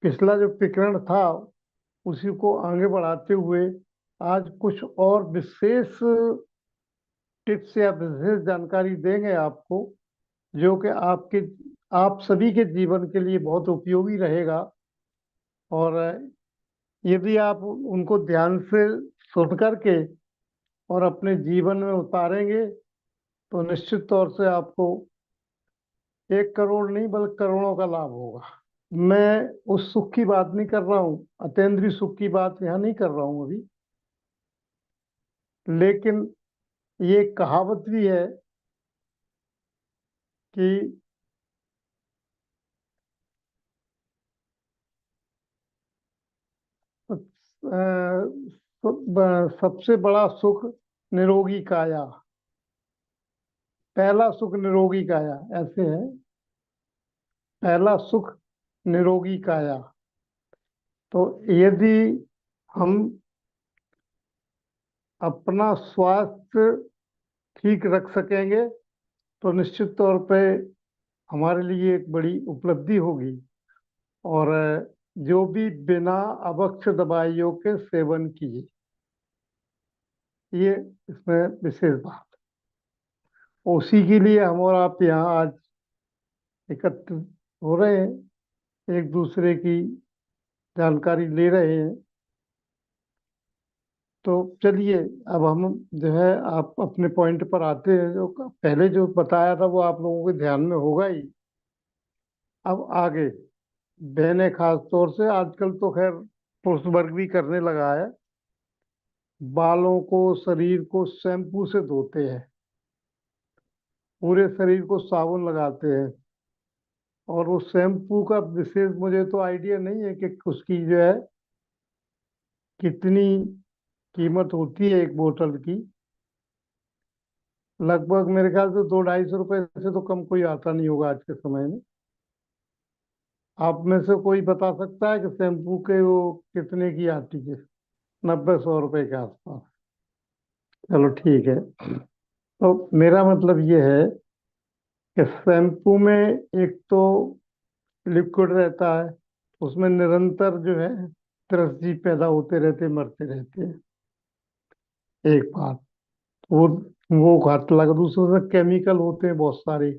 पिछला जो प्रकरण था उसी को आगे बढ़ाते हुए आज कुछ और विशेष टिप्स या विशेष जानकारी देंगे आपको, जो कि आप सभी के जीवन के लिए बहुत उपयोगी रहेगा। और यदि आप उनको ध्यान से सुन करके और अपने जीवन में उतारेंगे तो निश्चित तौर से आपको 1 करोड़ नहीं बल्कि करोड़ों का लाभ होगा। मैं उस सुख की बात नहीं कर रहा हूँ, अतीन्द्रिय सुख की बात यहाँ नहीं कर रहा हूँ अभी। लेकिन ये कहावत भी है कि सबसे बड़ा सुख निरोगी काया। पहला सुख निरोगी काया ऐसे है, पहला सुख निरोगी काया। तो यदि हम अपना स्वास्थ्य ठीक रख सकेंगे तो निश्चित तौर पे हमारे लिए एक बड़ी उपलब्धि होगी। और जो भी बिना आवश्यक दवाइयों के सेवन किए, ये इसमें विशेष बात है। उसी के लिए हम और आप यहाँ आज एकत्र हो रहे हैं, एक दूसरे की जानकारी ले रहे हैं। तो चलिए, अब हम जो है आप अपने पॉइंट पर आते हैं। जो पहले जो बताया था वो आप लोगों के ध्यान में होगा ही। अब आगे बहनें खास तौर से, आजकल तो खैर पुरुष वर्ग भी करने लगा है, बालों को शरीर को शैम्पू से धोते हैं, पूरे शरीर को साबुन लगाते हैं। और उस शैम्पू का विशेष मुझे तो आइडिया नहीं है कि उसकी जो है कितनी कीमत होती है एक बोतल की। लगभग मेरे ख्याल से 200-250 रुपए से तो कम कोई आता नहीं होगा आज के समय में। आप में से कोई बता सकता है कि शैम्पू के वो कितने की आती है? 90-100 रुपए के आसपास। चलो ठीक है। तो मेरा मतलब ये है कि शैम्पू में एक तो लिक्विड रहता है, उसमें निरंतर जो है त्रस पैदा होते रहते, मरते रहते हैं। एक बात वो वो घात लगा। दूसरों से केमिकल होते हैं बहुत सारे,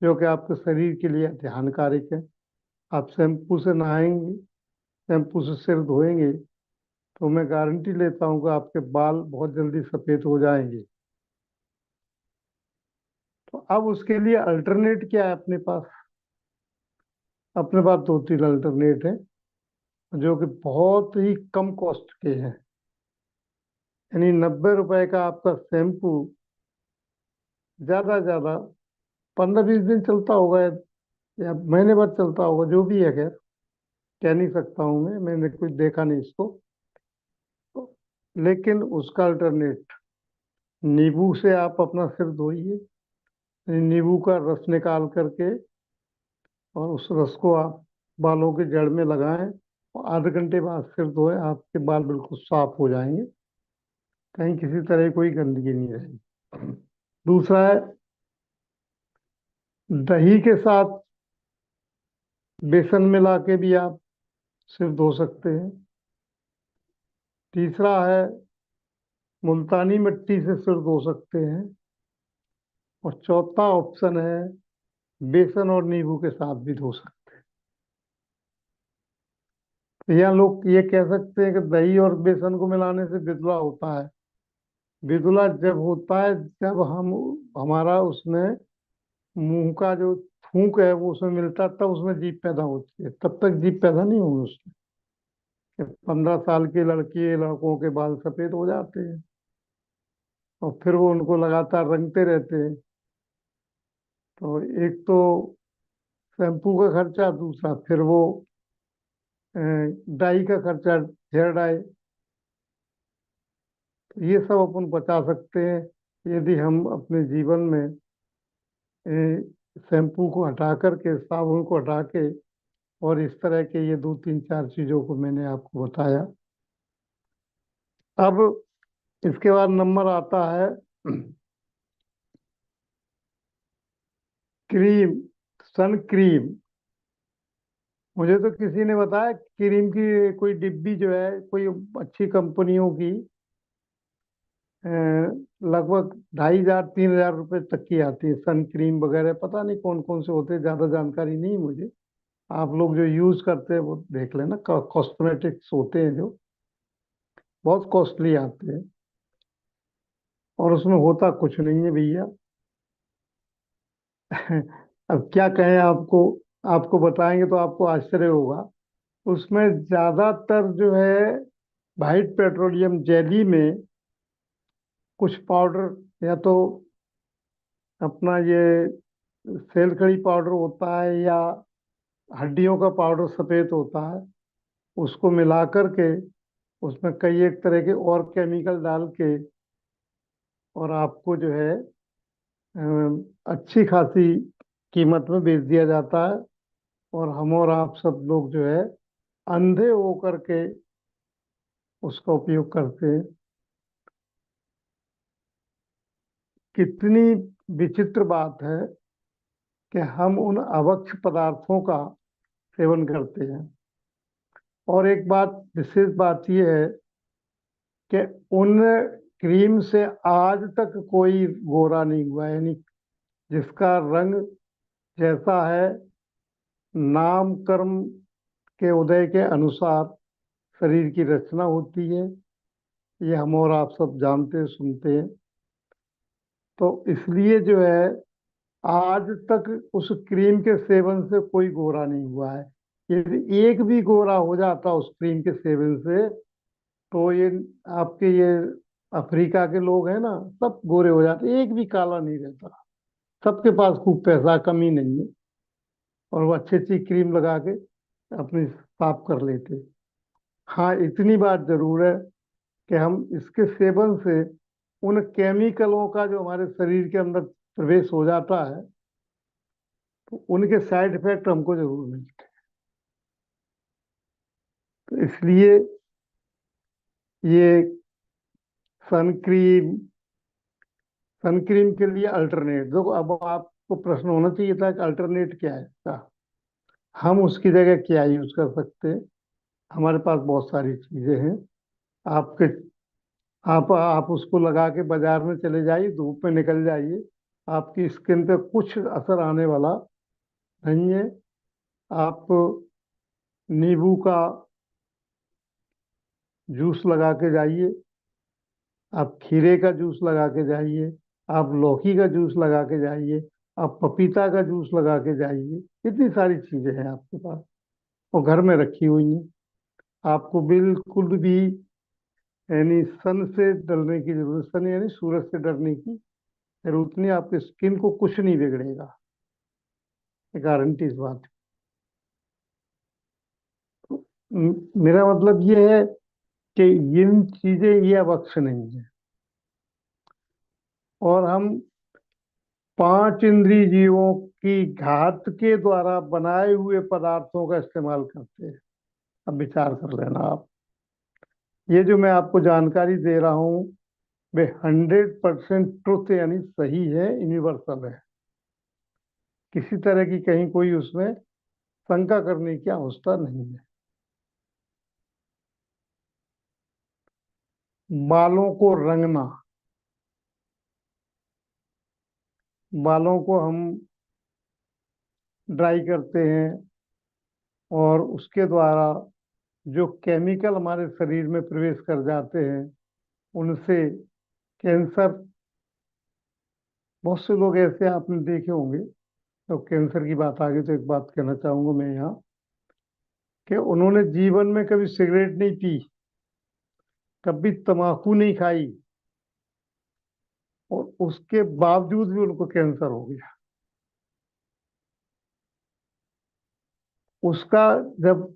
जो कि आपके शरीर के लिए अति हानिकारक है। आप शैम्पू से नहाएंगे, शैम्पू से सिर धोएंगे तो मैं गारंटी लेता हूँ कि आपके बाल बहुत जल्दी सफेद हो जाएंगे। तो अब उसके लिए अल्टरनेट क्या है अपने पास? अपने पास 2-3 अल्टरनेट है, जो कि बहुत ही कम कॉस्ट के हैं। यानी 90 रुपए का आपका शैम्पू ज्यादा ज्यादा 15-20 दिन चलता होगा या महीने भर चलता होगा, जो भी है। खैर कह नहीं सकता हूँ मैंने कुछ देखा नहीं इसको। तो लेकिन उसका अल्टरनेट, नींबू से आप अपना सिर धोइए। नींबू का रस निकाल करके और उस रस को आप बालों के जड़ में लगाएं और आधे घंटे बाद सिर धोएं, आपके बाल बिल्कुल साफ हो जाएंगे, कहीं किसी तरह की कोई गंदगी नहीं रहेगी। दूसरा है, दही के साथ बेसन मिला के भी आप सिर धो सकते हैं। तीसरा है, मुल्तानी मिट्टी से सिर धो सकते हैं। और चौथा ऑप्शन है, बेसन और नींबू के साथ भी धो सकते हैं। या लोग ये कह सकते हैं कि दही और बेसन को मिलाने से विधवा होता है। विधुला जब होता है जब हमारा उसमें मुंह का जो थूक है वो उसमें मिलता है, तब उसमें जीभ पैदा होती है। तब तक जीभ पैदा नहीं होगी उसमें। 15 साल की लड़की लड़कों के बाल सफेद हो जाते हैं और फिर वो उनको लगातार रंगते रहते हैं। तो एक तो शैम्पू का खर्चा, दूसरा फिर वो डाई का खर्चा, हेयर डाई। तो ये सब अपन बचा सकते हैं यदि हम अपने जीवन में शैम्पू को हटा करके, साबुन को हटा के, और इस तरह के ये 2-3-4 चीजों को मैंने आपको बताया। अब इसके बाद नंबर आता है क्रीम, सन क्रीम। मुझे तो किसी ने बताया क्रीम की कोई डिब्बी जो है कोई अच्छी कंपनियों की अ, लगभग 2,500 3,000 रुपए तक की आती है। सन क्रीम वगैरह पता नहीं कौन कौन से होते हैं, ज्यादा जानकारी नहीं है मुझे। आप लोग जो यूज करते हैं वो देख लेना, कॉस्मेटिक्स होते हैं जो बहुत कॉस्टली आते हैं, और उसमें होता कुछ नहीं है भैया। अब क्या कहें आपको, आपको बताएंगे तो आपको आश्चर्य होगा। उसमें ज्यादातर जो है वाइट पेट्रोलियम जेली में कुछ पाउडर, या तो अपना ये सेलखड़ी पाउडर होता है, या हड्डियों का पाउडर सफेद होता है, उसको मिला करके उसमें कई एक तरह के और केमिकल डाल के और आपको जो है अच्छी खासी कीमत में बेच दिया जाता है। और हम और आप सब लोग जो है अंधे हो करके उसका उपयोग करते हैं। कितनी विचित्र बात है कि हम उन अभक्ष पदार्थों का सेवन करते हैं। और एक बात, विशेष बात यह है कि उन क्रीम से आज तक कोई गोरा नहीं हुआ, यानी जिसका रंग जैसा है, नाम कर्म के उदय के अनुसार शरीर की रचना होती है, ये हम और आप सब जानते सुनते हैं। तो इसलिए जो है आज तक उस क्रीम के सेवन से कोई गोरा नहीं हुआ है। यदि एक भी गोरा हो जाता उस क्रीम के सेवन से, तो ये आपके ये अफ्रीका के लोग हैं ना, सब गोरे हो जाते, एक भी काला नहीं रहता। सबके पास खूब पैसा, कमी नहीं है, और वो अच्छी अच्छी क्रीम लगा के अपनी साफ कर लेते। हाँ, इतनी बात जरूर है कि हम इसके सेवन से उन केमिकलों का जो हमारे शरीर के अंदर प्रवेश हो जाता है, तो उनके साइड इफेक्ट हमको जरूर मिलते हैं। तो इसलिए ये सन क्रीम, सन क्रीम के लिए अल्टरनेट देखो, अब आपको प्रश्न होना चाहिए था कि अल्टरनेट क्या है इसका, हम उसकी जगह क्या यूज कर सकते हैं। हमारे पास बहुत सारी चीजें हैं। आपके आप उसको लगा के बाजार में चले जाइए, धूप में निकल जाइए, आपकी स्किन पे कुछ असर आने वाला नहीं है। आप नींबू का जूस लगा के जाइए, आप खीरे का जूस लगा के जाइए, आप लौकी का जूस लगा के जाइए, आप पपीता का जूस लगा के जाइए। इतनी सारी चीजें हैं आपके पास और घर में रखी हुई हैं। आपको बिल्कुल भी यानी सन से डरने की जरूरत, सन यानी सूरज से डरने की जरूरत नहीं। आपकी स्किन को कुछ नहीं बिगड़ेगा, ये गारंटी इस बात की। मेरा मतलब ये है कि इन चीजें ये अवक्ष नहीं है, और हम पांच इंद्रिय जीवों की घात के द्वारा बनाए हुए पदार्थों का इस्तेमाल करते हैं। अब विचार कर लेना आप, ये जो मैं आपको जानकारी दे रहा हूँ वे 100% ट्रुथ यानी सही है, यूनिवर्सल है। किसी तरह की कहीं कोई उसमें शंका करने की आवश्यकता नहीं है। बालों को रंगना, बालों को हम ड्राई करते हैं, और उसके द्वारा जो केमिकल हमारे शरीर में प्रवेश कर जाते हैं उनसे कैंसर, बहुत से लोग ऐसे आपने देखे होंगे। तो कैंसर की बात आ गई तो एक बात कहना चाहूंगा मैं यहाँ, कि उन्होंने जीवन में कभी सिगरेट नहीं पी, कभी तम्बाकू नहीं खाई, और उसके बावजूद भी उनको कैंसर हो गया। उसका जब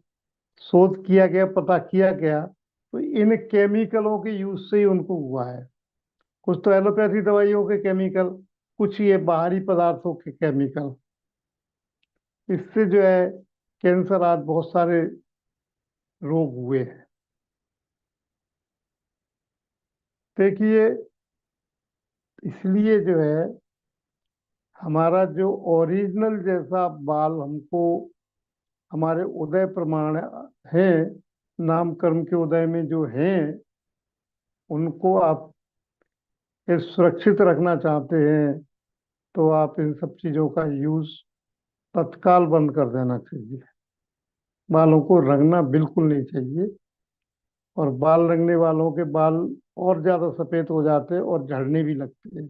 शोध किया गया, पता किया गया, तो इन केमिकलों के यूज से ही उनको हुआ है। कुछ तो एलोपैथी दवाइयों के केमिकल, कुछ ये बाहरी पदार्थों के केमिकल, इससे जो है कैंसर आज बहुत सारे रोग हुए हैं। देखिए, इसलिए जो है हमारा जो ओरिजिनल जैसा बाल हमको हमारे उदय प्रमाण हैं, नाम कर्म के उदय में जो हैं, उनको आप ये सुरक्षित रखना चाहते हैं तो आप इन सब चीजों का यूज तत्काल बंद कर देना चाहिए। बालों को रंगना बिल्कुल नहीं चाहिए। और बाल रंगने वालों के बाल और ज्यादा सफेद हो जाते हैं और झड़ने भी लगते हैं।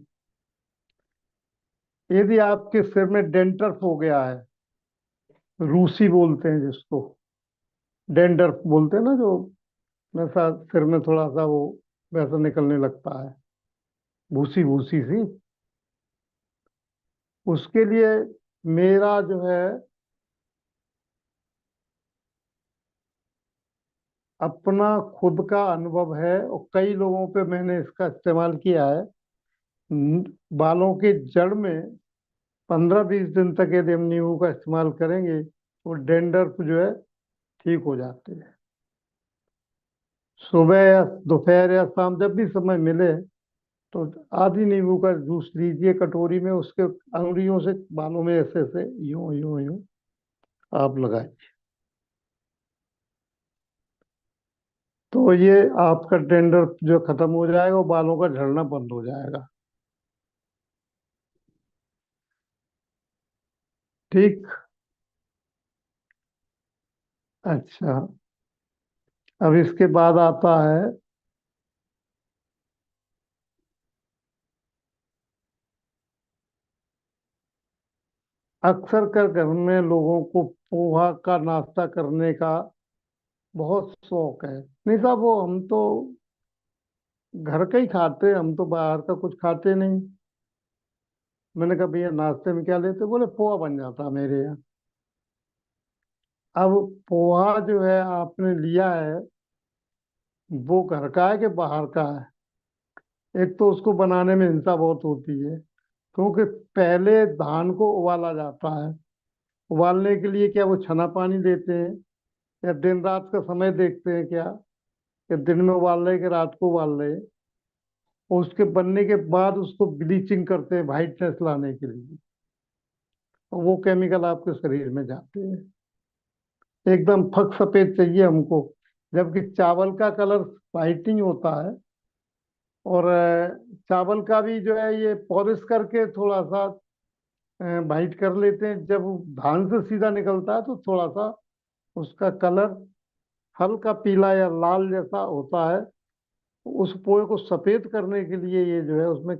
यदि आपके सिर में डेंड्रफ हो गया है, रूसी बोलते हैं जिसको, डेंड्रफ बोलते हैं ना, जो वैसा सिर में थोड़ा सा वो वैसा निकलने लगता है, भूसी भूसी सी, उसके लिए मेरा जो है अपना खुद का अनुभव है, और कई लोगों पे मैंने इसका इस्तेमाल किया है। बालों के जड़ में 15-20 दिन तक यदि हम नींबू का इस्तेमाल करेंगे तो डेंड्रफ जो है ठीक हो जाते हैं। सुबह या दोपहर या शाम जब भी समय मिले तो आधी नींबू का जूस लीजिए कटोरी में, उसके अंगुलियों से बालों में ऐसे ऐसे यूं यूं यूं आप लगाए, तो ये आपका डेंड्रफ जो खत्म हो जाएगा, वो बालों का झड़ना बंद हो जाएगा। ठीक। अच्छा, अब इसके बाद आता है, अक्सर कर घर में लोगों को पोहा का नाश्ता करने का बहुत शौक है। नहीं साहब, वो हम तो घर का ही खाते हैं, हम तो बाहर का कुछ खाते नहीं। मैंने कहा भैया नाश्ते में क्या लेते? बोले पोहा बन जाता है मेरे यहाँ। अब पोहा जो है आपने लिया है, वो घर का है कि बाहर का है? एक तो उसको बनाने में हिंसा बहुत होती है, क्योंकि पहले धान को उबाला जाता है। उबालने के लिए क्या वो छना पानी देते हैं, या दिन रात का समय देखते हैं क्या, कि दिन में उबाल रहे कि रात को उबाल रहे? और उसके बनने के बाद उसको ब्लीचिंग करते हैं वाइटनेस लाने के लिए, और वो केमिकल आपके शरीर में जाते हैं। एकदम फक सफेद चाहिए हमको, जबकि चावल का कलर वाइटिंग होता है। और चावल का भी जो है ये पॉलिश करके थोड़ा सा वाइट कर लेते हैं। जब वो धान से सीधा निकलता है तो थोड़ा सा उसका कलर हल्का पीला या लाल जैसा होता है। उस पोहे को सफेद करने के लिए ये जो है उसमें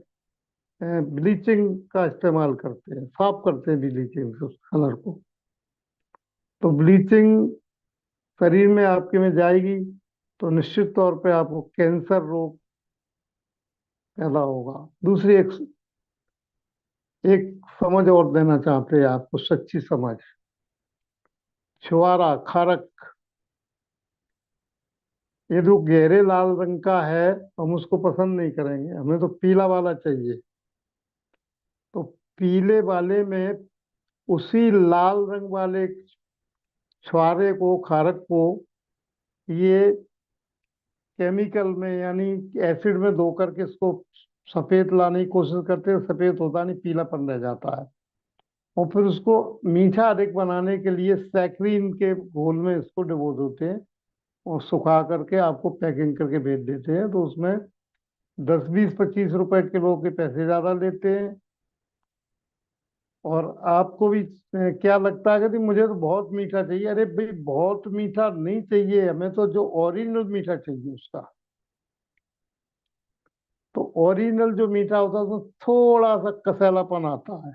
ब्लीचिंग का इस्तेमाल करते हैं, साफ करते हैं ब्लीचिंग से उस कलर को। तो ब्लीचिंग शरीर में आपके में जाएगी तो निश्चित तौर पे आपको कैंसर रोग पैदा होगा। दूसरी एक एक समझ और देना चाहते हैं आपको, सच्ची समझ। छुआरा, खारक, ये जो गहरे लाल रंग का है, हम उसको पसंद नहीं करेंगे, हमें तो पीला वाला चाहिए। तो पीले वाले में उसी लाल रंग वाले छुआरे को, खारक को, ये केमिकल में यानी एसिड में धो करके इसको सफेद लाने की कोशिश करते हैं। सफेद होता नहीं, पीलापन रह जाता है। और फिर उसको मीठा अधिक बनाने के लिए सैकरीन के घोल में इसको डुबो देते हैं, और सुखा करके आपको पैकिंग करके भेज देते हैं। तो उसमें 10, 20, 25 रुपए किलो के पैसे ज्यादा लेते हैं। और आपको भी क्या लगता है कि मुझे तो बहुत मीठा चाहिए? अरे भाई, बहुत मीठा नहीं चाहिए, हमें तो जो ओरिजिनल मीठा चाहिए उसका। तो ओरिजिनल जो मीठा होता है उसमें थोड़ा सा कसैलापन आता है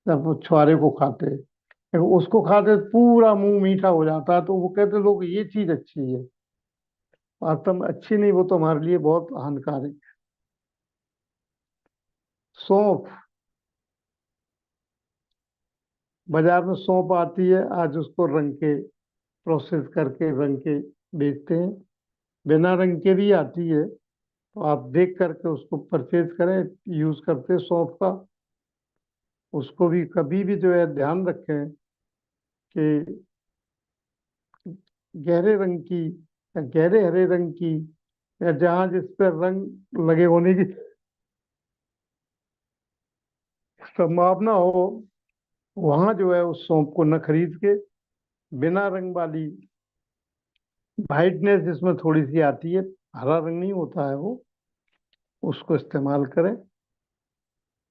जब वो छुआरे को खाते हैं। देखो, उसको खाते पूरा मुंह मीठा हो जाता है, तो वो कहते लोग ये चीज अच्छी है। वास्तव में अच्छी नहीं, वो तो हमारे लिए बहुत हानिकारक है। सौंफ, बाजार में सौंफ आती है आज, उसको रंग के प्रोसेस करके रंग के बेचते हैं। बिना रंग के भी आती है, तो आप देख करके उसको परचेज करें। यूज करते हैं सौंफ का। उसको भी कभी भी जो है ध्यान रखें कि गहरे रंग की या गहरे हरे रंग की, या जहाँ जिस पर रंग लगे होने की संभावना हो, वहां जो है उस सौंप को न खरीद के बिना रंग वाली, वाइटनेस जिसमें थोड़ी सी आती है, हरा रंग नहीं होता है वो, उसको इस्तेमाल करें।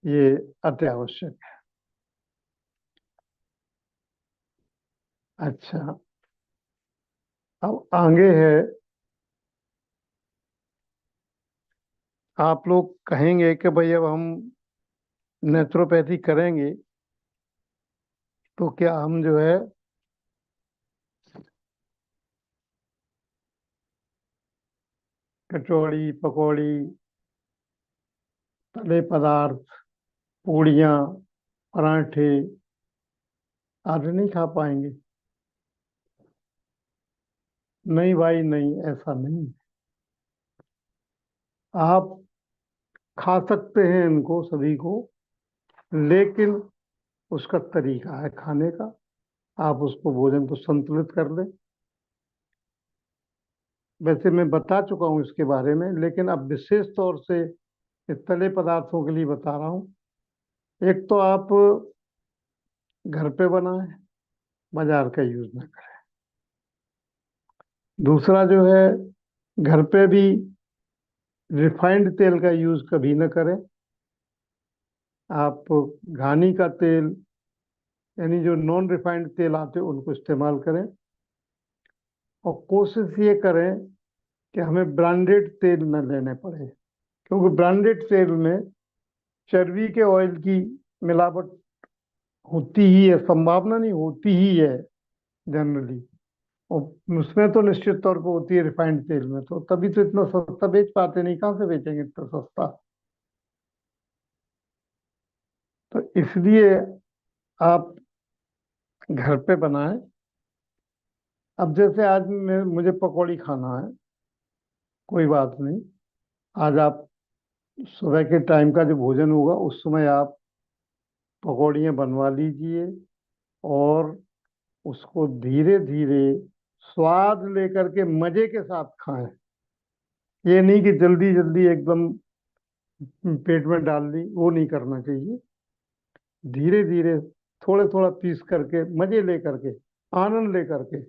ये अति आवश्यक है। अच्छा, अब आगे है, आप लोग कहेंगे कि भाई अब हम नेचुरोपैथी करेंगे तो क्या हम जो है कचौड़ी पकौड़ी, तले पदार्थ, पूड़ियाँ, पराठे आदि नहीं खा पाएंगे? नहीं भाई नहीं, ऐसा नहीं। आप खा सकते हैं इनको सभी को, लेकिन उसका तरीका है खाने का। आप उसको भोजन को संतुलित कर लें। वैसे मैं बता चुका हूँ इसके बारे में, लेकिन अब विशेष तौर से इस तले पदार्थों के लिए बता रहा हूँ। एक तो आप घर पे बनाएं, बाजार का यूज ना करें। दूसरा जो है, घर पे भी रिफाइंड तेल का यूज कभी ना करें। आप घानी का तेल, यानी जो नॉन रिफाइंड तेल आते हैं उनको इस्तेमाल करें। और कोशिश ये करें कि हमें ब्रांडेड तेल न लेने पड़े, क्योंकि ब्रांडेड तेल में चर्बी के ऑयल की मिलावट होती ही है, संभावना नहीं होती ही है जनरली। और उसमें तो निश्चित तौर पर होती है रिफाइंड तेल में, तो तभी तो इतना सस्ता बेच पाते नहीं, कहाँ से बेचेंगे इतना सस्ता। तो इसलिए आप घर पे बनाएं। अब जैसे आज मुझे पकौड़ी खाना है, कोई बात नहीं। आज आप सुबह के टाइम का जो भोजन होगा उस समय आप पकौड़ियाँ बनवा लीजिए, और उसको धीरे धीरे स्वाद लेकर के मजे के साथ खाएं। ये नहीं कि जल्दी जल्दी एकदम पेट में डाल दी, वो नहीं करना चाहिए। धीरे धीरे, थोड़े थोड़ा पीस करके, मजे लेकर के, आनंद लेकर के।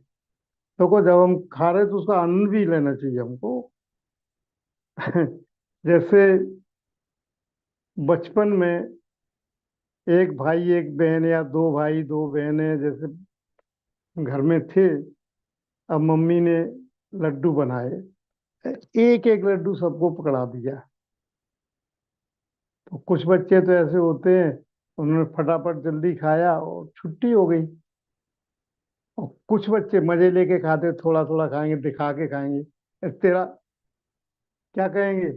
देखो, जब हम खा रहे हैं तो उसका आनंद भी लेना चाहिए हमको। जैसे बचपन में एक भाई एक बहन, या दो भाई दो बहनें जैसे घर में थे, अब मम्मी ने लड्डू बनाए, एक एक लड्डू सबको पकड़ा दिया। तो कुछ बच्चे तो ऐसे होते हैं, उन्होंने फटाफट जल्दी खाया और छुट्टी हो गई। और कुछ बच्चे मजे लेके खाते, थोड़ा थोड़ा खाएंगे, दिखा के खाएंगे। तेरा क्या कहेंगे,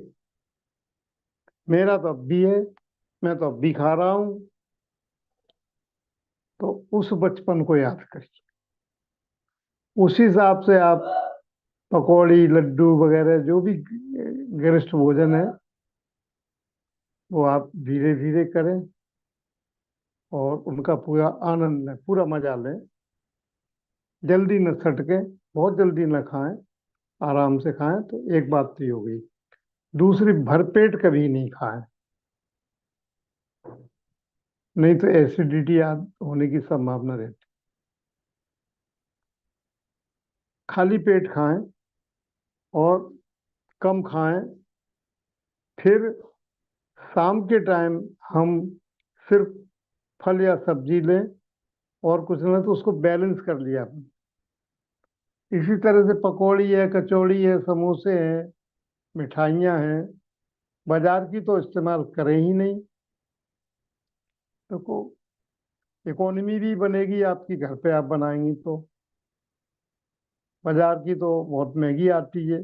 मेरा तो अब भी है, मैं तो अब भी खा रहा हूँ। तो उस बचपन को याद करिए। उस हिसाब से आप पकौड़ी लड्डू वगैरह जो भी गरिष्ठ भोजन है वो आप धीरे धीरे करें, और उनका पूरा आनंद लें, पूरा मजा लें। जल्दी न सटके, बहुत जल्दी न खाएं, आराम से खाएं। तो एक बात तो ये हो गई। दूसरी, भरपेट कभी नहीं खाएं, नहीं तो एसिडिटी होने की संभावना रहती। खाली पेट खाएं, और कम खाएं। फिर शाम के टाइम हम सिर्फ फल या सब्जी लें, और कुछ ना, तो उसको बैलेंस कर लिया आपने। इसी तरह से पकौड़ी है, कचौड़ी है, समोसे हैं, मिठाइयाँ हैं, बाजार की तो इस्तेमाल करें ही नहीं। तो इकोनॉमी भी बनेगी आपकी, घर पे आप बनाएंगी तो। बाजार की तो बहुत महंगी आती है,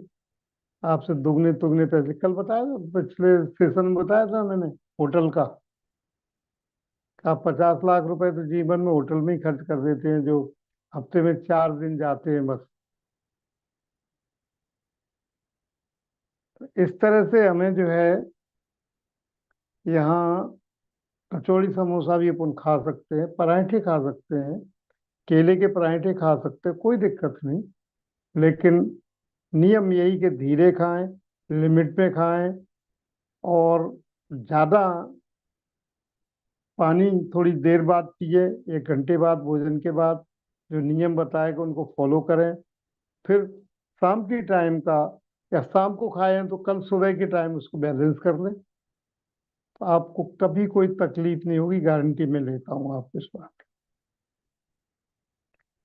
आपसे दुगने तुगने पैसे। कल बताया था, पिछले सेशन में बताया था मैंने, होटल का। आप 50 लाख रुपए तो जीवन में होटल में ही खर्च कर देते हैं, जो हफ्ते में 4 दिन जाते हैं बस। इस तरह से हमें जो है, यहाँ कचौड़ी समोसा भी अपन खा सकते हैं, पराठे खा सकते हैं, केले के पराठे खा सकते हैं, कोई दिक्कत नहीं। लेकिन नियम यही कि धीरे खाएं, लिमिट में खाएं, और ज़्यादा पानी थोड़ी देर बाद पिए, 1 घंटे बाद भोजन के बाद, जो नियम बताएगा उनको फॉलो करें। फिर शाम की टाइम का, या शाम को खाएं तो कल सुबह के टाइम उसको बैलेंस कर लें, तो आपको कभी कोई तकलीफ नहीं होगी, गारंटी में लेता हूँ आपको इस बात की।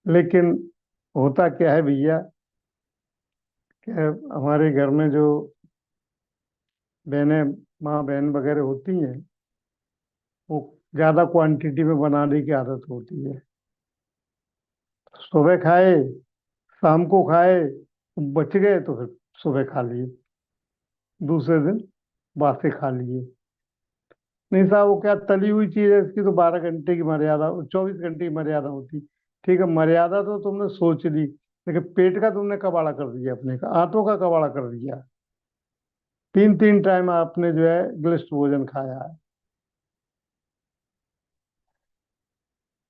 लेकिन होता क्या है भैया, कि हमारे घर में जो बहनें, माँ बहन वगैरह होती हैं, वो ज़्यादा क्वांटिटी में बनाने की आदत होती है। सुबह खाए, शाम को खाए, बच गए तो फिर सुबह खा लिए, दूसरे दिन बासी खा लिए। नहीं साहब, वो क्या तली हुई चीज है, इसकी तो 12 घंटे की मर्यादा, 24 घंटे की मर्यादा होती। ठीक है, मर्यादा तो तुमने सोच ली, लेकिन पेट का तुमने कबाड़ा कर दिया, अपने का आंतों का कबाड़ा कर दिया। 3 3 टाइम आपने जो है ग्लिष्ट भोजन खाया है।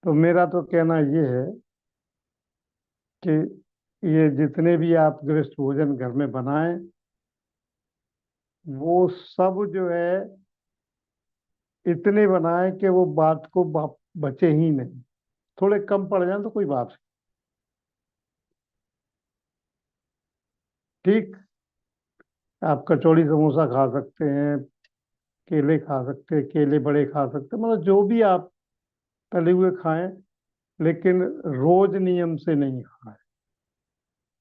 तो मेरा तो कहना ये है कि ये जितने भी आप ग्लिष्ट भोजन घर में बनाएं, वो सब जो है इतने बनाएं कि वो बात को बचे ही नहीं। थोड़े कम पड़ जाए तो कोई बात नहीं। ठीक, आप कचौड़ी समोसा खा सकते हैं, केले खा सकते हैं, केले बड़े खा सकते हैं, मतलब जो भी आप तले हुए खाएं, लेकिन रोज नियम से नहीं खाएं।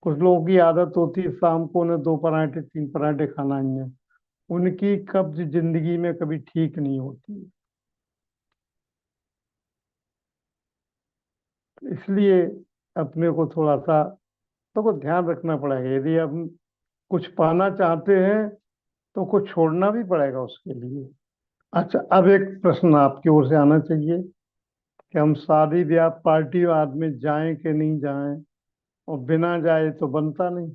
कुछ लोगों की आदत होती है शाम को उन्हें 2 पराठे 3 पराठे खाना ही है, उनकी कब्ज जिंदगी में कभी ठीक नहीं होती। इसलिए अपने को थोड़ा सा तो ध्यान रखना पड़ेगा। यदि हम कुछ पाना चाहते हैं तो कुछ छोड़ना भी पड़ेगा उसके लिए। अच्छा, अब एक प्रश्न आपकी ओर से आना चाहिए कि हम शादी ब्याह पार्टी वाद में जाएं कि नहीं जाएं, और बिना जाए तो बनता नहीं,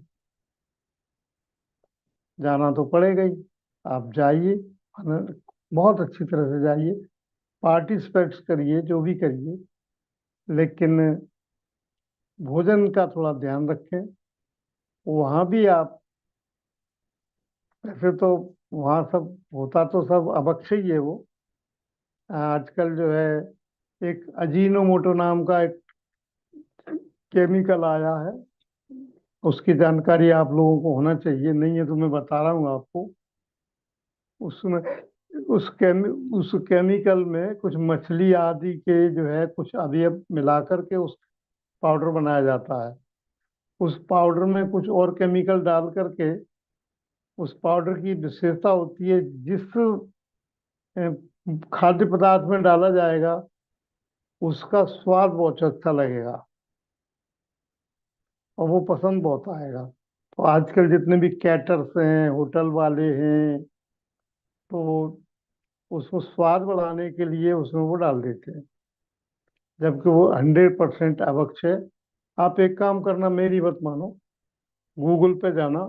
जाना तो पड़ेगा ही। आप जाइए, बहुत अच्छी तरह से जाइए, पार्टिसिपेट्स करिए, जो भी करिए, लेकिन भोजन का थोड़ा ध्यान रखें। वहाँ भी आप, वैसे तो वहाँ सब होता तो सब अभक्ष ही है वो। आजकल जो है एक अजीनोमोटो नाम का एक केमिकल आया है, उसकी जानकारी आप लोगों को होना चाहिए, नहीं है तो मैं बता रहा हूँ आपको। उसमें उस केमिकल में कुछ मछली आदि के जो है कुछ अवयव मिलाकर के उस पाउडर बनाया जाता है। उस पाउडर में कुछ और केमिकल डाल करके, उस पाउडर की विशेषता होती है, जिस अ, खाद्य पदार्थ में डाला जाएगा उसका स्वाद बहुत अच्छा लगेगा और वो पसंद बहुत आएगा। तो आजकल जितने भी कैटर्स हैं, होटल वाले हैं, तो उसको स्वाद बढ़ाने के लिए उसमें वो डाल देते हैं, जबकि वो 100% अभक्ष है। आप एक काम करना, मेरी मत मानो, गूगल पे जाना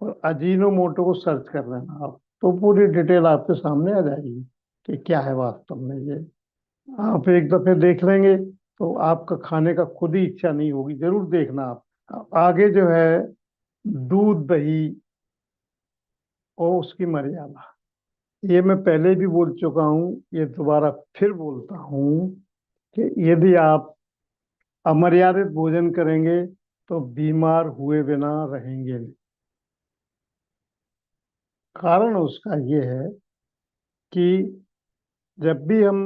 और अजीनोमोटो को सर्च कर लेना आप, तो पूरी डिटेल आपके सामने आ जाएगी कि क्या है वास्तव में ये। आप एक दफे देख लेंगे तो आपका खाने का खुद ही इच्छा नहीं होगी, जरूर देखना आप। आगे जो है दूध दही और उसकी मर्यादा, ये मैं पहले भी बोल चुका हूँ, ये दोबारा फिर बोलता हूँ कि यदि आप अमर्यादित भोजन करेंगे तो बीमार हुए बिना रहेंगे नहीं। कारण उसका ये है कि जब भी हम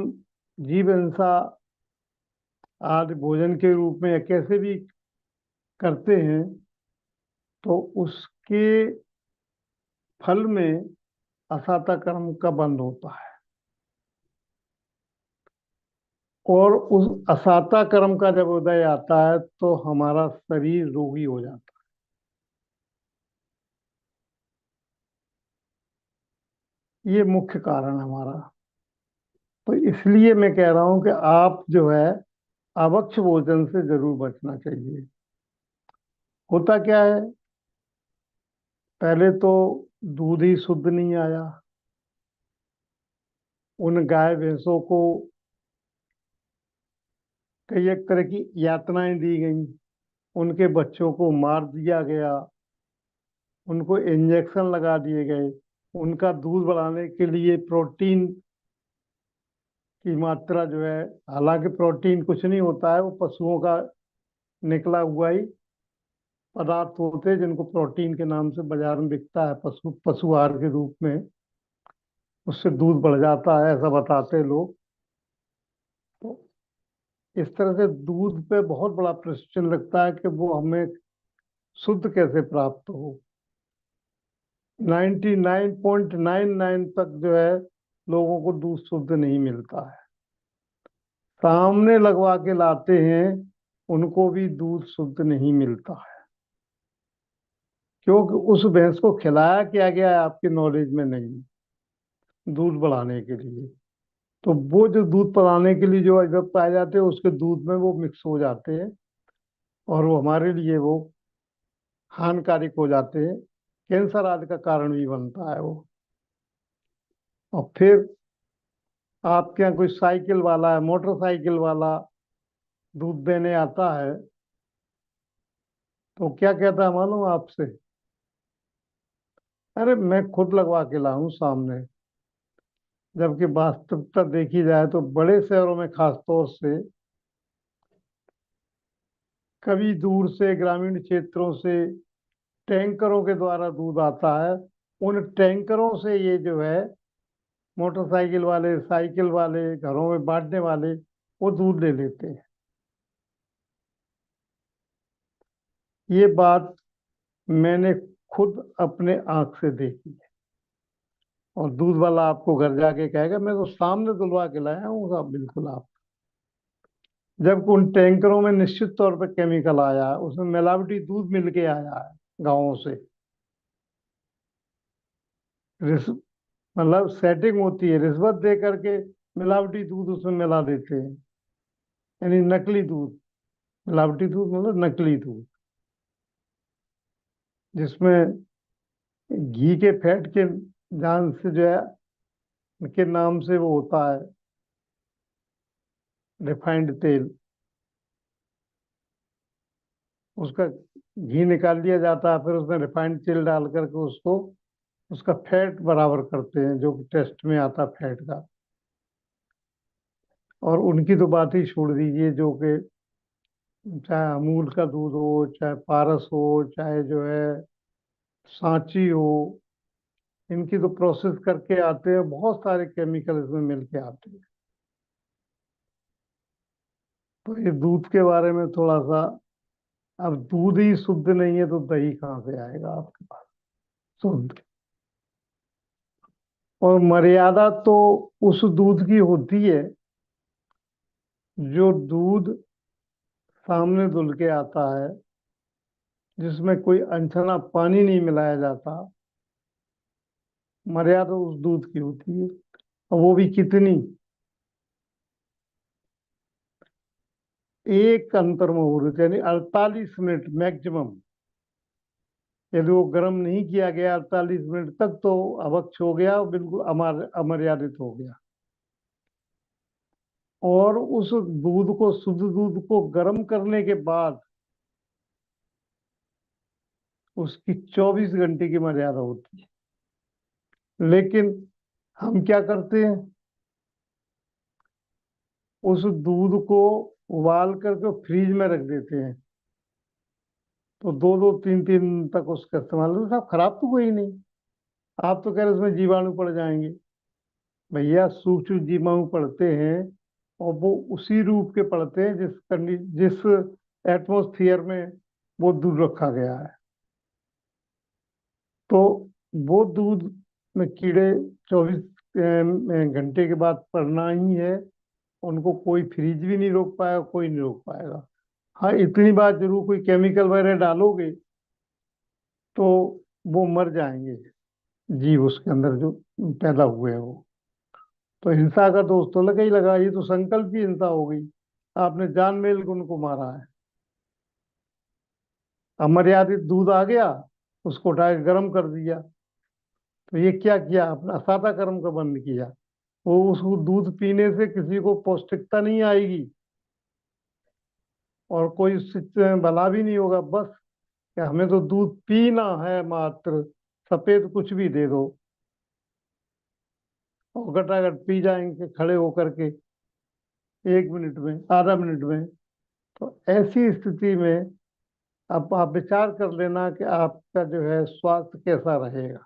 जीव हिंसा आदि भोजन के रूप में या कैसे भी करते हैं, तो उसके फल में असाता कर्म का बंध होता है, और उस असाता कर्म का जब उदय आता है तो हमारा शरीर रोगी हो जाता है। ये मुख्य कारण है हमारा। तो इसलिए मैं कह रहा हूं कि आप जो है अभक्ष भोजन से जरूर बचना चाहिए। होता क्या है, पहले तो दूध ही शुद्ध नहीं आया, उन गाय भैंसों को कई एक तरह की यातनाएं दी गई, उनके बच्चों को मार दिया गया, उनको इंजेक्शन लगा दिए गए, उनका दूध बढ़ाने के लिए प्रोटीन की मात्रा जो है, हालांकि प्रोटीन कुछ नहीं होता है, वो पशुओं का निकला हुआ ही पदार्थ होते हैं जिनको प्रोटीन के नाम से बाजार में बिकता है, पशु आहार के रूप में। उससे दूध बढ़ जाता है ऐसा बताते हैं लोग। तो इस तरह से दूध पे बहुत बड़ा प्रश्न लगता है कि वो हमें शुद्ध कैसे प्राप्त हो। 99.99 तक जो है लोगों को दूध शुद्ध नहीं मिलता है। सामने लगवा के लाते हैं, उनको भी दूध शुद्ध नहीं मिलता है, क्योंकि उस भैंस को खिलाया क्या गया है आपकी नॉलेज में नहीं, दूध बढ़ाने के लिए। तो वो जो दूध बढ़ाने के लिए जो इधर पाए जाते हैं, उसके दूध में वो मिक्स हो जाते हैं और वो हमारे लिए वो हानिकारक हो जाते हैं। कैंसर आदि का कारण भी बनता है वो। और फिर आपके यहाँ कोई साइकिल वाला है, मोटरसाइकिल वाला दूध देने आता है, तो क्या कहता है मालूम आपसे? अरे मैं खुद लगवा के लाऊं सामने। जबकि वास्तविकता देखी जाए तो बड़े शहरों में खास तौर से, कभी दूर से ग्रामीण क्षेत्रों से टैंकरों के द्वारा दूध आता है। उन टैंकरों से ये जो है मोटरसाइकिल वाले, साइकिल वाले, घरों में बांटने वाले, वो दूध ले लेते हैं। ये बात मैंने खुद अपने आंख से देखी है। और दूध वाला आपको घर जाके कहेगा मैं तो सामने दुलवा के लाया हूँ साहब, बिल्कुल आप। जबकि उन टैंकरों में निश्चित तौर पर केमिकल आया है, उसमें मिलावटी दूध मिल के आया है गाँवों से। रिस मतलब सेटिंग होती है, रिश्वत दे करके मिलावटी दूध उसमें मिला देते हैं, यानी नकली दूध। मिलावटी दूध मतलब नकली दूध, जिसमें घी के फैट के जान से जो है के नाम से वो होता है रिफाइंड तेल। उसका घी निकाल लिया जाता है, फिर उसमें रिफाइंड तेल डाल करके उसको, उसका फैट बराबर करते हैं जो कि टेस्ट में आता है फैट का। और उनकी तो बात ही छोड़ दीजिए, जो कि चाहे अमूल का दूध हो, चाहे पारस हो, चाहे जो है सांची हो, इनकी तो प्रोसेस करके आते हैं, बहुत सारे केमिकल इसमें मिल के आते हैं। तो ये दूध के बारे में थोड़ा सा, अब दूध ही शुद्ध नहीं है तो दही कहाँ से आएगा आपके पास शुद्ध? और मर्यादा तो उस दूध की होती है जो दूध सामने धुल के आता है, जिसमें कोई अनछना पानी नहीं मिलाया जाता। मर्यादा उस दूध की होती है, और वो भी कितनी? एक अंतर मुहूर्त यानी 48 मिनट मैक्सिमम। यदि वो गर्म नहीं किया गया 48 मिनट तक, तो अभक्ष हो गया, बिल्कुल अमर्यादित हो गया। और उस दूध को, शुद्ध दूध को गर्म करने के बाद उसकी 24 घंटे की मर्यादा होती है। लेकिन हम क्या करते हैं, उस दूध को उबाल करके फ्रीज में रख देते हैं। तो दो दो तीन तीन तक उसका इस्तेमाल, तो साहब खराब तो कोई नहीं। आप तो कह रहे उसमें जीवाणु पड़ जाएंगे। भैया सूक्ष्म जीवाणु पड़ते हैं, और वो उसी रूप के पड़ते हैं जिस एटमोस्फियर में वो दूध रखा गया है। तो वो दूध में कीड़े 24 घंटे के बाद पड़ना ही है। उनको कोई फ्रिज भी नहीं रोक पाएगा, कोई नहीं रोक पाएगा। हाँ, इतनी बात जरूर, कोई केमिकल वगैरह डालोगे तो वो मर जाएंगे जीव उसके अंदर जो पैदा हुए हैं वो। तो हिंसा का दोष तो लगा ही लगा, ये तो संकल्प की हिंसा हो गई। आपने जानबूझ के उनको मारा है। अमर्यादित दूध आ गया, उसको उठा के गर्म कर दिया। तो ये क्या किया आपने? असादा कर्म का बंद किया। वो उस दूध पीने से किसी को पौष्टिकता नहीं आएगी, और कोई उससे भला भी नहीं होगा। बस कि हमें तो दूध पीना है मात्र, सफेद कुछ भी दे दो, और गटागट पी जाएंगे खड़े होकर के। 1 मिनट में, आधा मिनट में। तो ऐसी स्थिति में अब आप विचार कर लेना कि आपका जो है स्वास्थ्य कैसा रहेगा।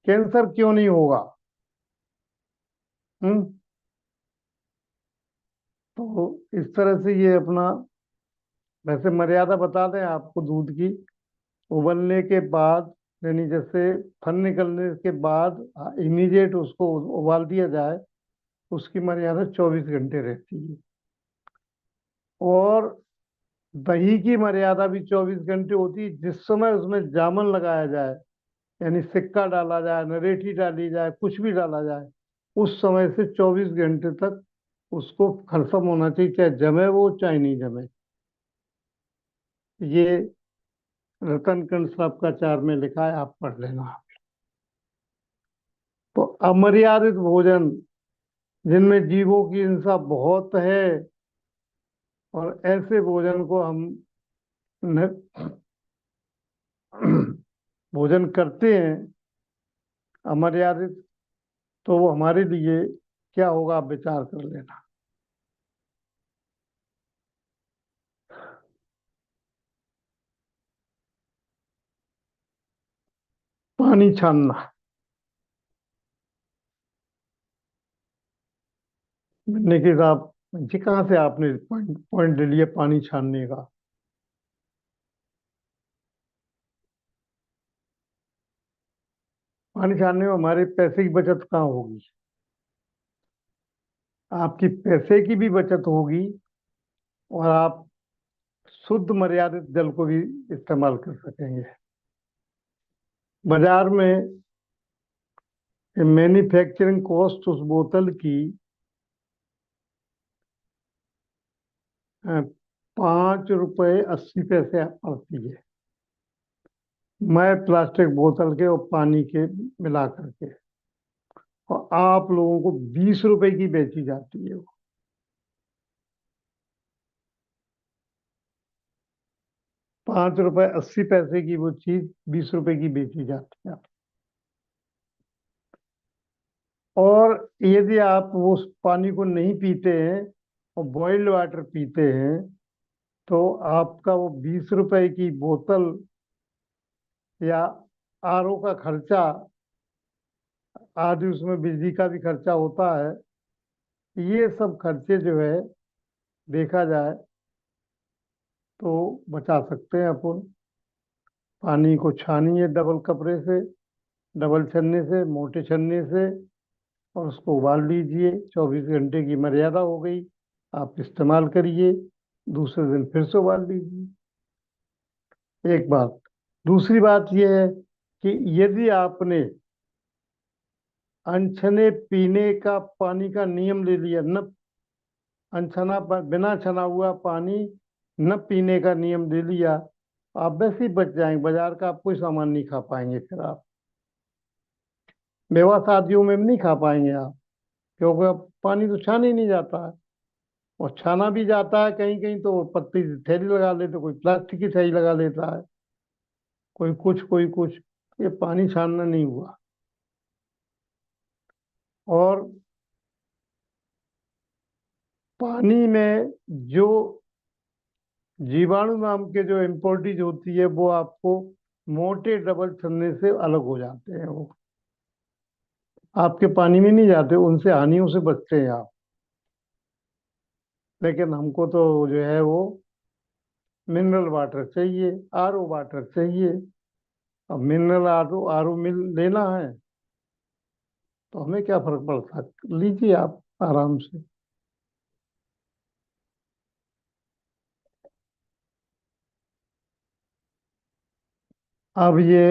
कैंसर क्यों नहीं होगा? हम्म। तो इस तरह से ये अपना, वैसे मर्यादा बता दें आपको दूध की। उबलने के बाद, यानी जैसे फन निकलने के बाद इमीडिएट उसको उबाल दिया जाए, उसकी मर्यादा 24 घंटे रहती है। और दही की मर्यादा भी 24 घंटे होती है। जिस समय उसमें जामन लगाया जाए, यानी सिक्का डाला जाए, नरेठी डाली जाए, कुछ भी डाला जाए, उस समय से 24 घंटे तक उसको खत्म होना चाहिए, चाहे जमे वो चाहे नहीं जमे। ये रतनकंड साहब का चार में लिखा है, आप पढ़ लेना। तो अमर्यादित भोजन जिनमें जीवों की हिंसा बहुत है, और ऐसे भोजन को हम न, भोजन करते हैं अमर्यादित, तो वो हमारे लिए क्या होगा, आप विचार कर लेना। पानी छानना। मैंने कि साहब जी, कहाँ से आपने पॉइंट पॉइंट ले लिया पानी छानने का? पानी छानने में हमारे पैसे की बचत कहाँ होगी? आपकी पैसे की भी बचत होगी, और आप शुद्ध मर्यादित जल को भी इस्तेमाल कर सकेंगे। बाजार में मैन्युफैक्चरिंग कॉस्ट उस बोतल की 5 रुपये 80 पैसे पड़ती है। मैं प्लास्टिक बोतल के और पानी के मिला करके, और आप लोगों को 20 रुपए की बेची जाती है वो। 5 रुपये 80 पैसे की वो चीज 20 रुपए की बेची जाती है। और यदि आप वो उस पानी को नहीं पीते हैं और बॉइल्ड वाटर पीते हैं, तो आपका वो 20 रुपए की बोतल या आरओ का खर्चा, आदि उसमें बिजली का भी खर्चा होता है, ये सब खर्चे जो है देखा जाए तो बचा सकते हैं अपन। पानी को छानिए डबल कपड़े से, डबल छन्ने से, मोटे छन्ने से, और उसको उबाल लीजिए। 24 घंटे की मर्यादा हो गई, आप इस्तेमाल करिए, दूसरे दिन फिर से उबाल लीजिए। एक बात। दूसरी बात यह है कि यदि आपने अनछने पीने का पानी का नियम ले लिया, न बिना छना हुआ पानी न पीने का नियम ले लिया, आप वैसे ही बच जाएंगे। बाजार का आप कोई सामान नहीं खा पाएंगे, फिर आप विवाह शादियों में भी नहीं खा पाएंगे आप, क्योंकि अब पानी तो छाना ही नहीं जाता है। और छाना भी जाता है कहीं कहीं तो पत्ती की थैली लगा लेते, कोई प्लास्टिक की थैली लगा लेता है, कोई कुछ कोई कुछ। ये पानी छानना नहीं हुआ। और पानी में जो जीवाणु नाम के जो इम्प्योरिटीज होती है, वो आपको मोटे डबल छन्ने से अलग हो जाते हैं। वो आपके पानी में नहीं जाते, उनसे हानियों से बचते हैं आप। लेकिन हमको तो जो है वो मिनरल वाटर चाहिए, आरओ वाटर चाहिए। अब मिनरल आरओ आरओ मिल लेना है, तो हमें क्या फर्क पड़ता है, लीजिए आप आराम से। अब ये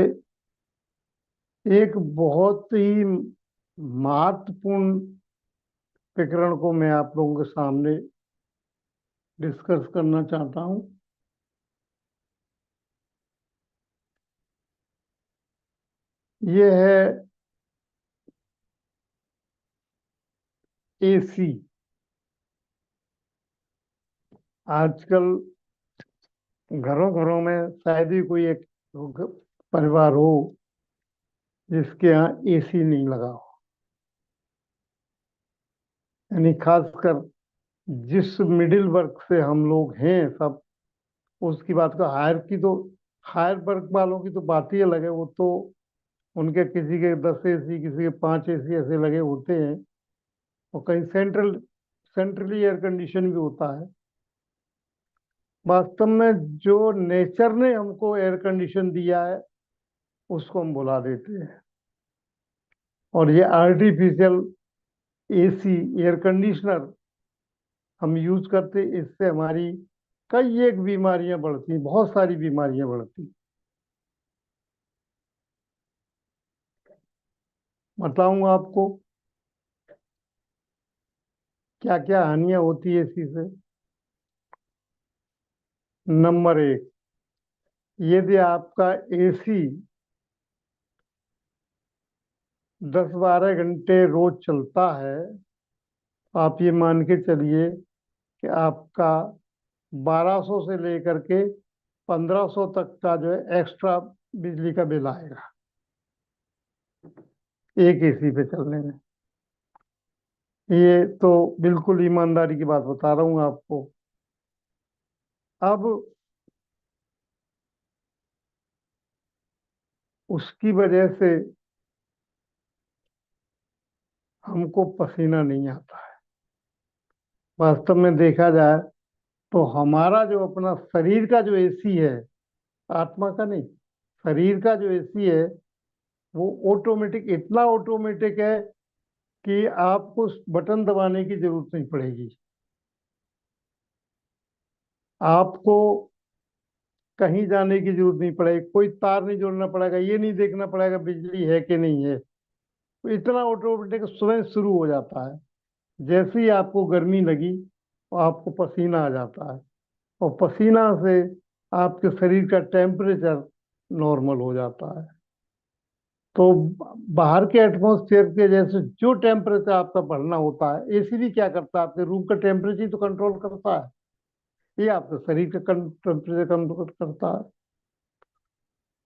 एक बहुत ही महत्वपूर्ण प्रकरण को मैं आप लोगों के सामने डिस्कस करना चाहता हूँ। ये है एसी। आजकल घरों घरों में शायद ही कोई एक परिवार हो जिसके यहाँ एसी नहीं लगा हो। यानी खासकर जिस मिडिल वर्ग से हम लोग हैं सब, उसकी बात को, हायर की तो, हायर वर्ग वालों की तो बात ही अलग है। वो तो उनके किसी के 10 एसी, किसी के 5 एसी ऐसे लगे होते हैं। और कहीं सेंट्रली एयर कंडीशन भी होता है। वास्तव में जो नेचर ने हमको एयर कंडीशन दिया है उसको हम भुला देते हैं। और ये आर्टिफिशियल एसी, एयर कंडीशनर हम यूज करते, इससे हमारी कई एक बीमारियां बढ़ती, बहुत सारी बीमारियां बढ़ती। बताऊंगा आपको क्या क्या हानियां होती है इसी से। नंबर एक, यदि आपका एसी 10-12 घंटे रोज चलता है, तो आप ये मान के चलिए कि आपका 1200 से लेकर के 1500 तक का जो है एक्स्ट्रा बिजली का बिल आएगा, एक एसी पे चलने में। ये तो बिल्कुल ईमानदारी की बात बता रहा हूँ आपको। अब उसकी वजह से हमको पसीना नहीं आता है। वास्तव में देखा जाए तो हमारा जो अपना शरीर का जो एसी है, आत्मा का नहीं, शरीर का जो एसी है, वो ऑटोमेटिक, इतना ऑटोमेटिक है कि आपको बटन दबाने की जरूरत नहीं पड़ेगी। आपको कहीं जाने की जरूरत नहीं पड़ेगी, कोई तार नहीं जोड़ना पड़ेगा, ये नहीं देखना पड़ेगा बिजली है कि नहीं है। तो इतना ऑटोमेटिक स्वयं शुरू हो जाता है। जैसे ही आपको गर्मी लगी तो आपको पसीना आ जाता है, और पसीना से आपके शरीर का टेम्परेचर नॉर्मल हो जाता है। तो बाहर के एटमॉस्फेयर के जैसे जो टेम्परेचर आपका बढ़ना होता है, एसी भी क्या करता है, आपके रूम का टेम्परेचर ही तो कंट्रोल करता है। ये आपके शरीर का टेम्परेचर कंट्रोल करता है।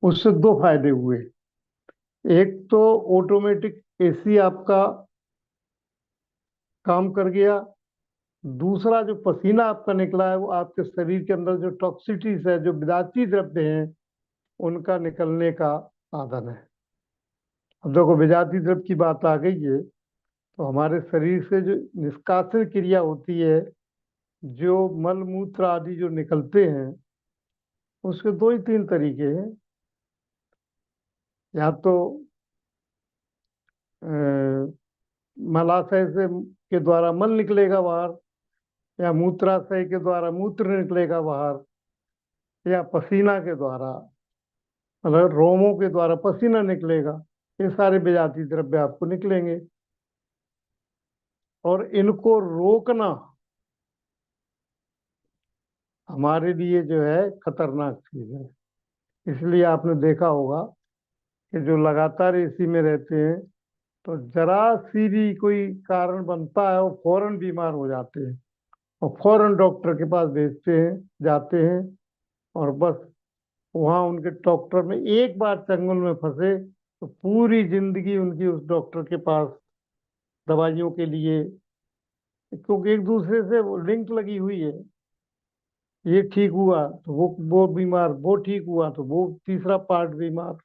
उससे दो फायदे हुए। एक तो ऑटोमेटिक एसी आपका काम कर गया। दूसरा, जो पसीना आपका निकला है वो आपके शरीर के अंदर जो टॉक्सिटीज है, जो विषाक्त द्रव्य हैं, उनका निकलने का साधन है। अब देखो, विषाक्त द्रव्य की बात आ गई है, तो हमारे शरीर से जो निष्कासन क्रिया होती है, जो मल मूत्र आदि जो निकलते हैं, उसके दो ही तीन तरीके हैं। या तो अ, मलाशय से के द्वारा मल निकलेगा बाहर, या मूत्राशय के द्वारा मूत्र निकलेगा बाहर, या पसीना के द्वारा, मतलब रोमों के द्वारा पसीना निकलेगा। ये सारे विजातीय द्रव्य आपको निकलेंगे। और इनको रोकना हमारे लिए जो है खतरनाक चीज है। इसलिए आपने देखा होगा कि जो लगातार एसी में रहते हैं, तो जरा सी भी कोई कारण बनता है वो फौरन बीमार हो जाते हैं, और फौरन डॉक्टर के पास भेजते हैं, जाते हैं। और बस वहाँ उनके डॉक्टर में एक बार चंगुल में फंसे तो पूरी जिंदगी उनकी उस डॉक्टर के पास दवाइयों के लिए, क्योंकि एक दूसरे से लिंक लगी हुई है। ये ठीक हुआ तो वो बीमार, वो ठीक हुआ तो वो तीसरा पार्ट बीमार।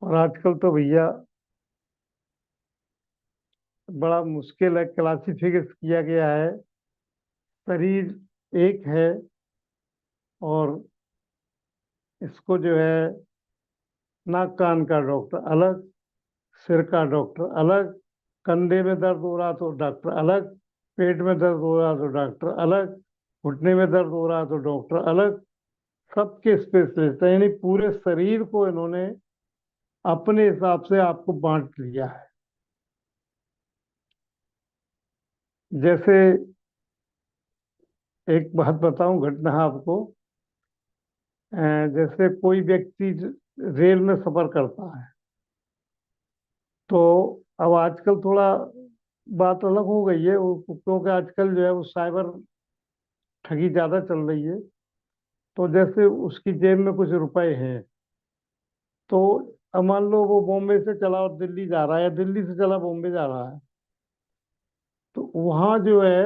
और आजकल तो भैया बड़ा मुश्किल है, क्लासिफिकेशन किया गया है। शरीर एक है, और इसको जो है नाक कान का डॉक्टर अलग, सिर का डॉक्टर अलग, कंधे में दर्द हो रहा तो डॉक्टर अलग, पेट में दर्द हो रहा तो डॉक्टर अलग, घुटने में दर्द हो रहा तो डॉक्टर अलग। सबके स्पेशलिस्ट हैं, यानी पूरे शरीर को इन्होंने अपने हिसाब से आपको बांट लिया है। जैसे एक बात बताऊं, घटना आपको। जैसे कोई व्यक्ति रेल में सफर करता है, तो अब आजकल थोड़ा बात अलग हो गई है क्योंकि आजकल जो है वो साइबर ठगी ज्यादा चल रही है। तो जैसे उसकी जेब में कुछ रुपए हैं, तो अब मान लो वो बॉम्बे से चला और दिल्ली जा रहा है, या दिल्ली से चला बॉम्बे जा रहा है। तो वहाँ जो है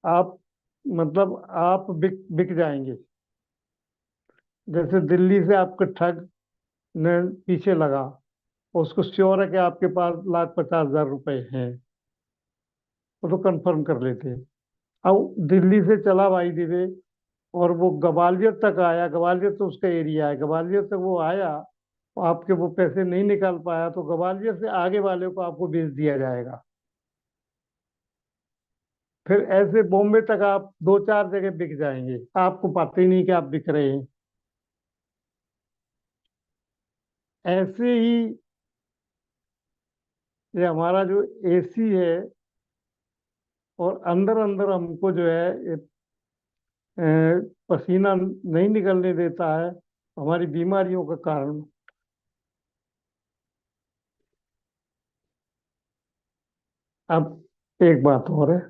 आप, मतलब आप बिक बिक जाएंगे। जैसे दिल्ली से आपके ठग ने पीछे लगा, उसको श्योर है कि आपके पास 1,50,000 रुपए हैं, वो तो कंफर्म कर लेते हैं। अब दिल्ली से चला भाई धीरे, और वो ग्वालियर तक आया, ग्वालियर तो उसका एरिया है, ग्वालियर तक वो आया, आपके वो पैसे नहीं निकाल पाया, तो ग्वालियर से आगे वाले को आपको भेज दिया जाएगा। फिर ऐसे बॉम्बे तक आप दो चार जगह बिक जाएंगे, आपको पता ही नहीं कि आप बिक रहे हैं। ऐसे ही ये हमारा जो एसी है, और अंदर अंदर हमको जो है ये, अ, पसीना नहीं निकलने देता है, हमारी बीमारियों का कारण। अब एक बात और है,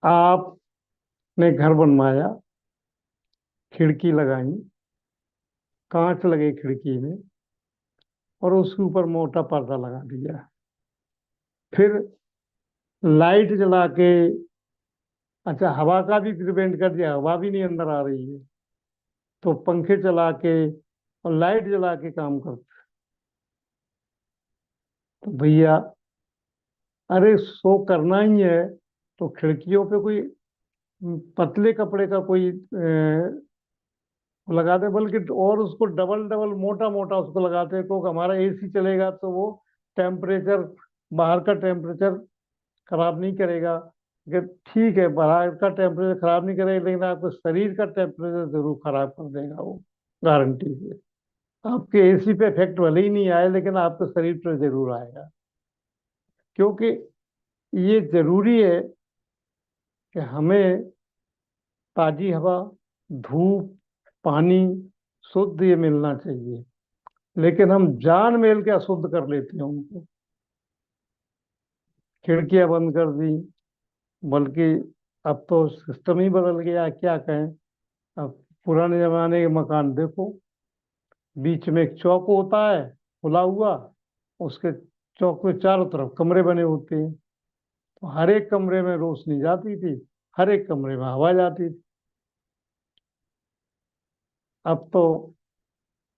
आपने घर बनवाया, खिड़की लगाई, कांच लगे खिड़की में, और उसके ऊपर मोटा पर्दा लगा दिया, फिर लाइट जला के, अच्छा हवा का भी प्रिवेंट कर दिया, हवा भी नहीं अंदर आ रही है, तो पंखे चला के और लाइट जला के काम करते। तो भैया, अरे शो करना ही है, तो खिड़कियों पे कोई पतले कपड़े का कोई लगाते, बल्कि और उसको डबल डबल मोटा मोटा उसको लगाते हैं, क्योंकि हमारा एसी चलेगा तो वो टेम्परेचर, बाहर का टेम्परेचर खराब नहीं करेगा। कि ठीक है, बाहर का टेम्परेचर खराब नहीं करेगा, लेकिन आपके शरीर का टेम्परेचर जरूर खराब कर देगा वो, गारंटी से। आपके एसी पे इफेक्ट भले ही नहीं आए, लेकिन आपके शरीर पर जरूर आएगा। क्योंकि ये जरूरी है कि हमें ताजी हवा, धूप, पानी, शुद्ध ये मिलना चाहिए, लेकिन हम जान मेल के अशुद्ध कर लेते हैं उनको। खिड़कियां बंद कर दी, बल्कि अब तो सिस्टम ही बदल गया, क्या कहें। अब पुराने जमाने के मकान देखो, बीच में एक चौक होता है खुला हुआ, उसके चौक में चारों तरफ कमरे बने होते हैं, तो हर एक कमरे में रोशनी जाती थी, हर एक कमरे में हवा जाती थी। अब तो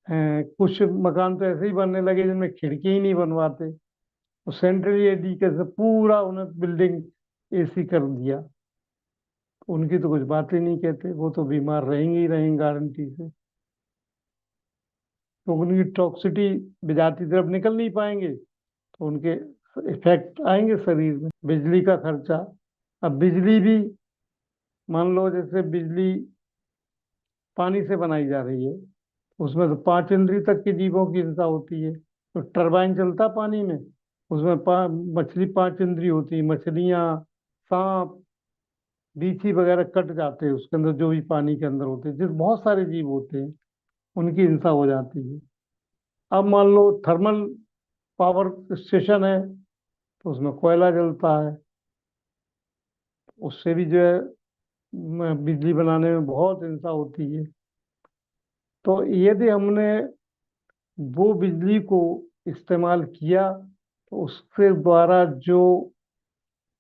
कुछ मकान तो ऐसे ही बनने लगे जिनमें खिड़की ही नहीं बनवाते, तो सेंट्रल एडी के से पूरा उन्हें बिल्डिंग एसी कर दिया। उनकी तो कुछ बात ही नहीं कहते, वो तो बीमार रहेंगे ही रहेंगे गारंटी से, तो उनकी टॉक्सिटी जाती तरफ निकल नहीं पाएंगे, तो उनके इफेक्ट आएंगे शरीर में। बिजली का खर्चा, अब बिजली भी, मान लो जैसे बिजली पानी से बनाई जा रही है, उसमें तो 5 इंद्री तक के जीवों की हिंसा होती है, तो टरबाइन चलता पानी में, उसमें मछली 5 इंद्री होती है, मछलियाँ, सांप, बीछी वगैरह कट जाते हैं उसके अंदर, जो भी पानी के अंदर होते हैं, जिस बहुत सारे जीव होते हैं, उनकी हिंसा हो जाती है। अब मान लो थर्मल पावर स्टेशन है, तो उसमें कोयला जलता है, उससे भी जो है बिजली बनाने में बहुत हिंसा होती है। तो यदि हमने वो बिजली को इस्तेमाल किया, तो उसके द्वारा जो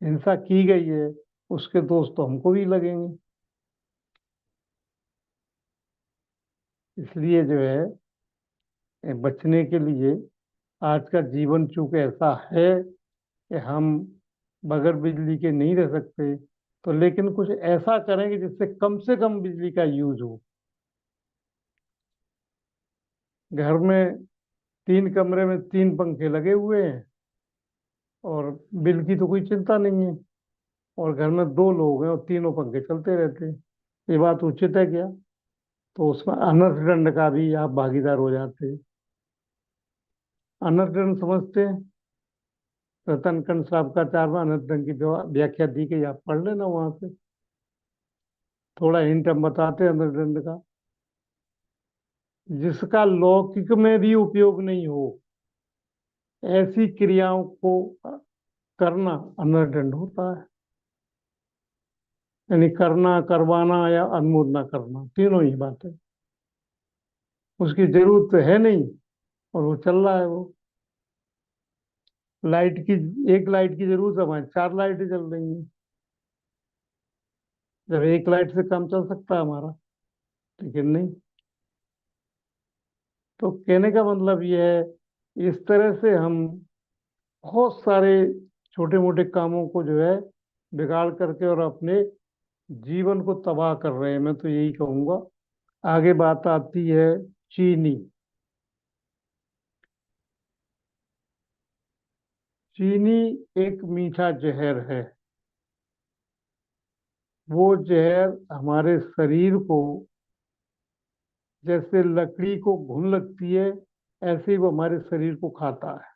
हिंसा की गई है, उसके दोष तो हमको भी लगेंगे। इसलिए जो है ये बचने के लिए, आज का जीवन चूंकि ऐसा है कि हम बगैर बिजली के नहीं रह सकते, तो लेकिन कुछ ऐसा करेंगे जिससे कम से कम बिजली का यूज हो। घर में 3 कमरे में 3 पंखे लगे हुए हैं, और बिल की तो कोई चिंता नहीं है, और घर में 2 लोग हैं और तीनों पंखे चलते रहते हैं, ये बात उचित है क्या? तो उसमें अनर्थदंड का भी आप भागीदार हो जाते हैं। अनर्थदंड समझते हैं? रतन कंड साहब का 4वां अनर्थदंड की जो व्याख्या दी गई, आप पढ़ लेना वहां से, थोड़ा हिंट हम बताते हैं अनर्थदंड का। जिसका लौकिक में भी उपयोग नहीं हो, ऐसी क्रियाओं को करना अनर्थदंड होता है। यानी करना, करवाना या अनुमोदना करना, तीनों ही बात है। उसकी जरूरत तो है नहीं, और वो चल रहा है वो, लाइट की, एक लाइट की जरूरत है, हमारी 4 लाइटें जल रही हैं। जब एक लाइट से कम चल सकता है हमारा, लेकिन नहीं। तो कहने का मतलब ये है, इस तरह से हम बहुत सारे छोटे मोटे कामों को जो है बिगाड़ करके और अपने जीवन को तबाह कर रहे हैं, मैं तो यही कहूंगा। आगे बात आती है चीनी। चीनी एक मीठा जहर है। वो जहर हमारे शरीर को, जैसे लकड़ी को घुन लगती है, ऐसे ही वो हमारे शरीर को खाता है।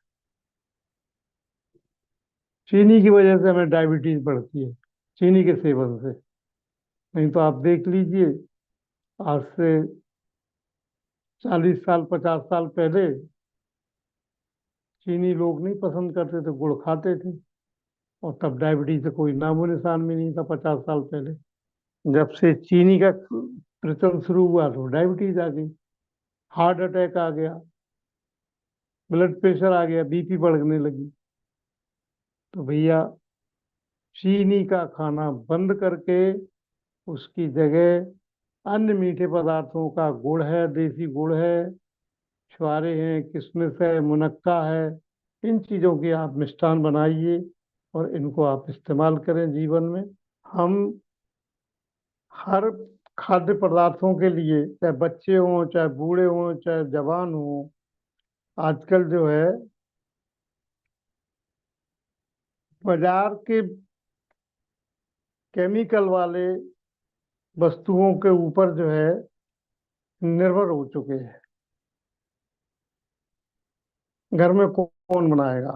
चीनी की वजह से हमें डायबिटीज बढ़ती है, चीनी के सेवन से। नहीं तो आप देख लीजिए, आज से 40 साल 50 साल पहले चीनी लोग नहीं पसंद करते थे, गुड़ खाते थे। और तब डायबिटीज से कोई नामो निशान भी नहीं था 50 साल पहले। जब से चीनी का प्रचलन शुरू हुआ तो डायबिटीज आ गई, हार्ट अटैक आ गया, ब्लड प्रेशर आ गया, बीपी बढ़ने लगी। तो भैया, चीनी का खाना बंद करके उसकी जगह अन्य मीठे पदार्थों का, गुड़ है, देसी गुड़ है, छुआरे हैं, किशमिश है, मुनक्का है, इन चीज़ों के आप मिष्ठान बनाइए और इनको आप इस्तेमाल करें जीवन में। हम हर खाद्य पदार्थों के लिए, चाहे बच्चे हों, चाहे बूढ़े हों, चाहे जवान हों, आजकल जो है बाजार के केमिकल वाले वस्तुओं के ऊपर जो है निर्भर हो चुके हैं। घर में कौन बनाएगा?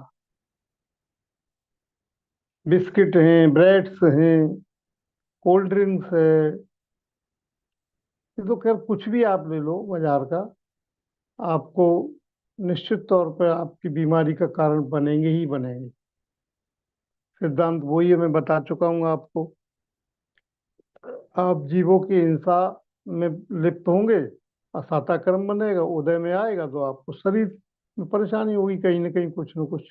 बिस्किट हैं, ब्रेड्स हैं, कोल्ड ड्रिंक्स है, ये तो खैर कुछ भी आप ले लो बाजार का, आपको निश्चित तौर पर आपकी बीमारी का कारण बनेंगे ही बनेंगे। सिद्धांत वही है, मैं बता चुका हूँ आपको। आप जीवों की हिंसा में लिप्त होंगे, असाता कर्म बनेगा, उदय में आएगा तो आपको शरीर में परेशानी होगी, कहीं ना कहीं कुछ न कुछ।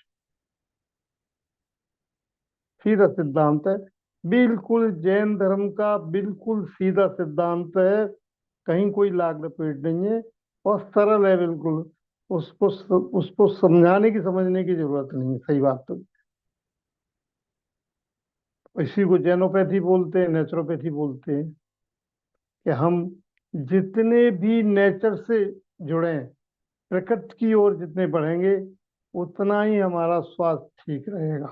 सीधा सिद्धांत है, बिल्कुल जैन धर्म का बिल्कुल सीधा सिद्धांत है। कहीं कोई लाग लपेट नहीं है, और सरल है बिल्कुल। उसको उसको समझाने की, समझने की जरूरत नहीं है, सही बात तो। इसी को जैनोपैथी बोलते हैं, नेचुरोपैथी बोलते हैं, कि हम जितने भी नेचर से जुड़े, प्रकृति की ओर जितने बढ़ेंगे, उतना ही हमारा स्वास्थ्य ठीक रहेगा।